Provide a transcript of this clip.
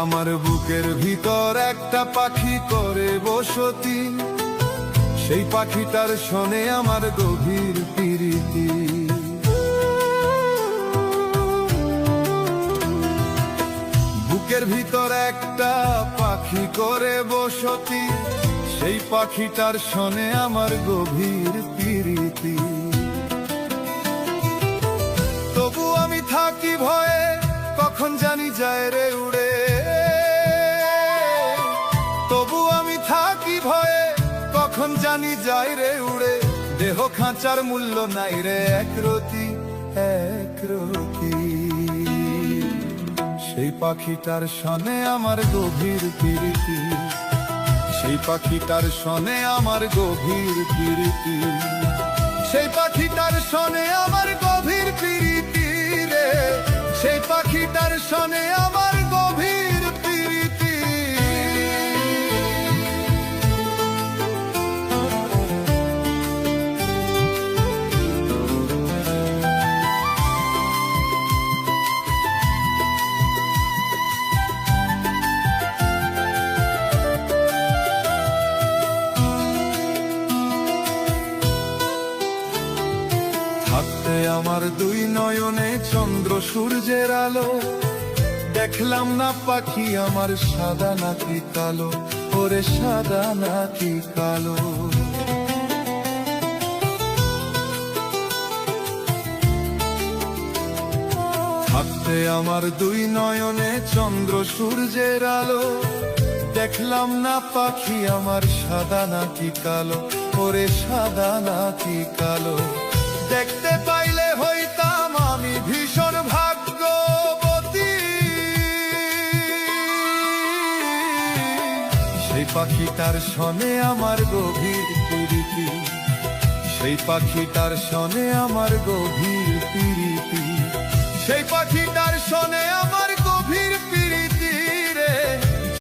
আমার বুকের ভিতর একটা পাখি করে বসতি, সেই পাখিটার শোনে আমার গভীর প্রীতি। বুকের ভিতর একটা পাখি করে বসতি, সেই পাখিটার শোনে আমার গভীর প্রীতি। তবু আমি থাকি ভয়ে, কখন জানি যায় রে উড়ে। তবু আমি থাকি ভয়ে, কখন জানি যায় রে উড়ে। দেহ খাঁচার মূল্য নাই রে একরতি একরতি। সেই পাখিটার শোনে আমার গভীর প্রীতি, সেই পাখিটার শোনে আমার গভীর প্রীতি। সেই পাখিটার শোনে আমার গভীর প্রীতি রে, সেই পাখিটার শোনে আমার গভীর প্রীতি। থাকতে আমার দুই নয়নে চন্দ্র সূর্যের আলো, দেখলাম না পাখি আমার সাদা নাকি কালো, ওরে সাদা নাকি কালো। থাকতে আমার দুই নয়নে চন্দ্র সূর্যের আলো, দেখলাম না পাখি আমার সাদা নাকি কালো, ওরে সাদা নাকি কালো। দেখতে পাইলে হইতাম আমি ভীষণ ভাগ্যবতী, সেই পাখিটার শোনে আমার গভীর প্রীতি, সেই পাখিটার শোনে আমার গভীর প্রীতি।